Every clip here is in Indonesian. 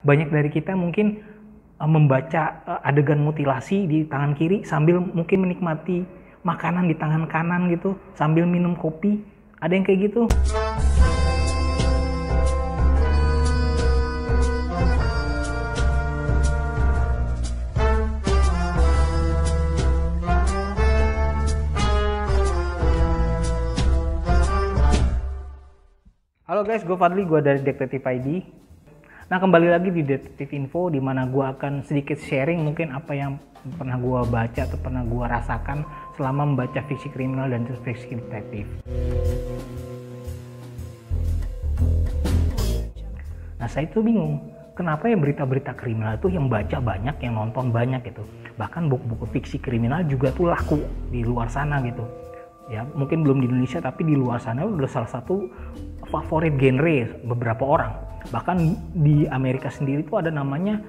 Banyak dari kita mungkin membaca adegan mutilasi di tangan kiri sambil mungkin menikmati makanan di tangan kanan gitu, sambil minum kopi. Ada yang kayak gitu. Halo guys, gue Fadli, gue dari Detektif ID. Nah, kembali lagi di Detektif Info, di mana gue akan sedikit sharing mungkin apa yang pernah gue baca atau pernah gue rasakan selama membaca fiksi kriminal dan fiksi detektif. Nah, saya itu bingung, kenapa ya berita-berita kriminal itu yang baca banyak, yang nonton banyak gitu. Bahkan buku-buku fiksi kriminal juga tuh laku di luar sana gitu. Ya, mungkin belum di Indonesia, tapi di luar sana udah salah satu favorit genre beberapa orang. Bahkan di Amerika sendiri itu ada namanya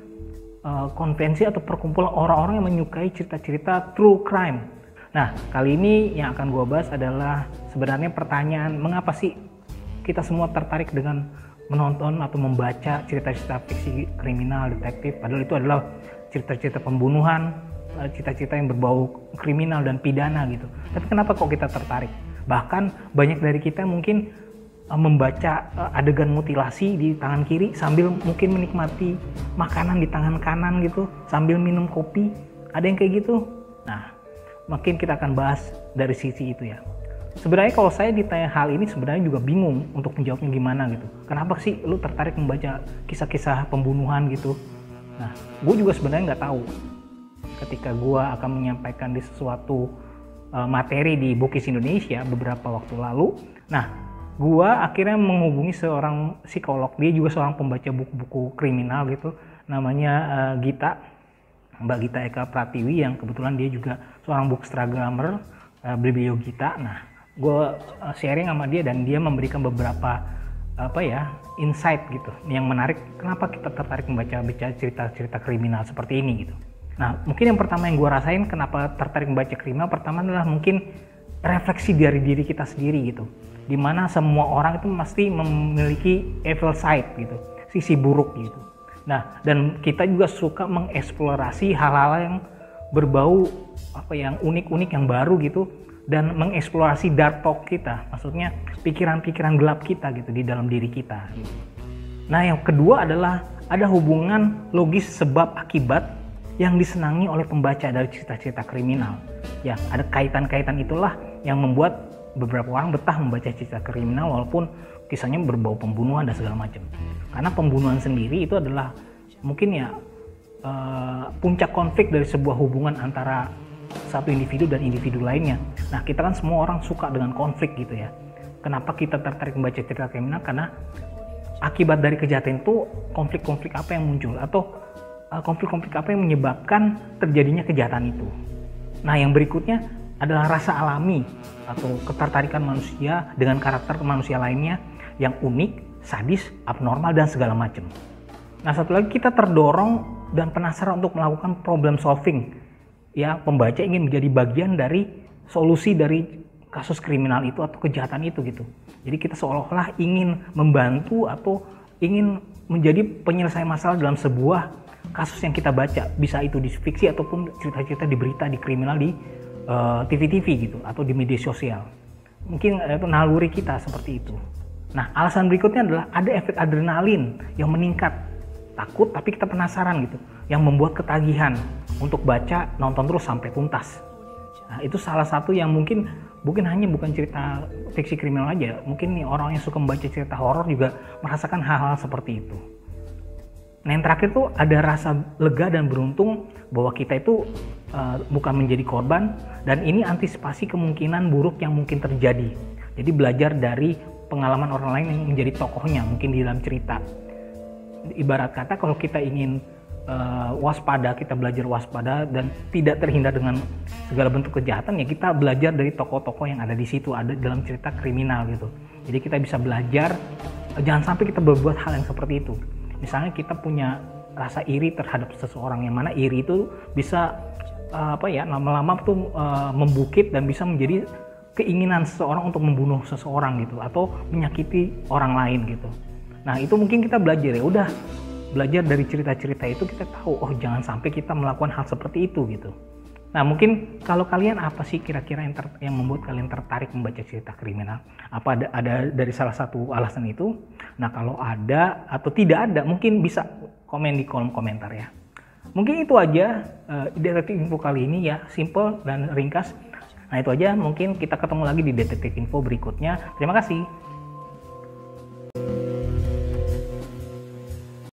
konvensi atau perkumpulan orang-orang yang menyukai cerita-cerita true crime. Nah, kali ini yang akan gue bahas adalah sebenarnya pertanyaan, mengapa sih kita semua tertarik dengan menonton atau membaca cerita-cerita fiksi kriminal, detektif, padahal itu adalah cerita-cerita pembunuhan, cerita-cerita yang berbau kriminal dan pidana gitu. Tapi kenapa kok kita tertarik? Bahkan banyak dari kita mungkin membaca adegan mutilasi di tangan kiri sambil mungkin menikmati makanan di tangan kanan gitu, sambil minum kopi. Ada yang kayak gitu. Nah, mungkin kita akan bahas dari sisi itu ya. Sebenarnya kalau saya ditanya hal ini sebenarnya juga bingung untuk menjawabnya gimana gitu. Kenapa sih lu tertarik membaca kisah-kisah pembunuhan gitu? Nah, gue juga sebenarnya nggak tahu. Ketika gue akan menyampaikan di sesuatu materi di Bukis Indonesia beberapa waktu lalu, nah, gue akhirnya menghubungi seorang psikolog. Dia juga seorang pembaca buku-buku kriminal gitu, namanya Gita, Mbak Gita Eka Pratiwi, yang kebetulan dia juga seorang bookstagrammer, beliau Gita. Nah, gue sharing sama dia dan dia memberikan beberapa insight gitu yang menarik. Kenapa kita tertarik membaca cerita-cerita kriminal seperti ini gitu. Nah, mungkin yang pertama yang gue rasain kenapa tertarik membaca kriminal, pertama adalah mungkin refleksi dari diri kita sendiri gitu. Dimana semua orang itu pasti memiliki evil side gitu, sisi buruk gitu. Nah, dan kita juga suka mengeksplorasi hal-hal yang berbau yang unik-unik, yang baru gitu, dan mengeksplorasi dark thought kita, maksudnya pikiran-pikiran gelap kita gitu di dalam diri kita gitu. Nah, yang kedua adalah ada hubungan logis sebab akibat yang disenangi oleh pembaca dari cerita-cerita kriminal. Ya, ada kaitan-kaitan itulah yang membuat beberapa orang betah membaca cerita kriminal walaupun kisahnya berbau pembunuhan dan segala macam. Karena pembunuhan sendiri itu adalah mungkin ya puncak konflik dari sebuah hubungan antara satu individu dan individu lainnya. Nah, kita kan semua orang suka dengan konflik gitu ya. Kenapa kita tertarik membaca cerita kriminal? Karena akibat dari kejahatan itu konflik-konflik apa yang muncul atau konflik-konflik apa yang menyebabkan terjadinya kejahatan itu. Nah, yang berikutnya adalah rasa alami atau ketertarikan manusia dengan karakter manusia lainnya yang unik, sadis, abnormal, dan segala macam. Nah, satu lagi kita terdorong dan penasaran untuk melakukan problem solving. Ya, pembaca ingin menjadi bagian dari solusi dari kasus kriminal itu atau kejahatan itu gitu. Jadi kita seolah-olah ingin membantu atau ingin menjadi penyelesai masalah dalam sebuah kasus yang kita baca. Bisa itu di fiksi ataupun cerita-cerita di berita, di kriminal, di TV-TV gitu atau di media sosial. Mungkin itu naluri kita seperti itu. Nah, alasan berikutnya adalah ada efek adrenalin yang meningkat. Takut tapi kita penasaran gitu, yang membuat ketagihan untuk baca, nonton terus sampai tuntas. Nah, itu salah satu yang mungkin bukan cerita fiksi kriminal aja, mungkin nih orang yang suka membaca cerita horor juga merasakan hal-hal seperti itu. Nah, yang terakhir tuh ada rasa lega dan beruntung bahwa kita itu bukan menjadi korban, dan ini antisipasi kemungkinan buruk yang mungkin terjadi. Jadi belajar dari pengalaman orang lain yang menjadi tokohnya mungkin di dalam cerita. Ibarat kata kalau kita ingin waspada, kita belajar waspada dan tidak terhindar dengan segala bentuk kejahatan, ya kita belajar dari tokoh-tokoh yang ada di situ, ada dalam cerita kriminal gitu. Jadi kita bisa belajar, jangan sampai kita berbuat hal yang seperti itu. Misalnya kita punya rasa iri terhadap seseorang, yang mana iri itu bisa lama-lama tuh membukit dan bisa menjadi keinginan seseorang untuk membunuh seseorang gitu atau menyakiti orang lain gitu. Nah, itu mungkin kita belajar ya udah belajar dari cerita-cerita itu kita tahu, oh jangan sampai kita melakukan hal seperti itu gitu. Nah mungkin kalau kalian apa sih kira-kira yang membuat kalian tertarik membaca cerita kriminal? Apa ada dari salah satu alasan itu? Nah kalau ada atau tidak ada mungkin bisa komen di kolom komentar ya. Mungkin itu aja detektif info kali ini ya, simple dan ringkas. Nah itu aja, mungkin kita ketemu lagi di detektif info berikutnya. Terima kasih.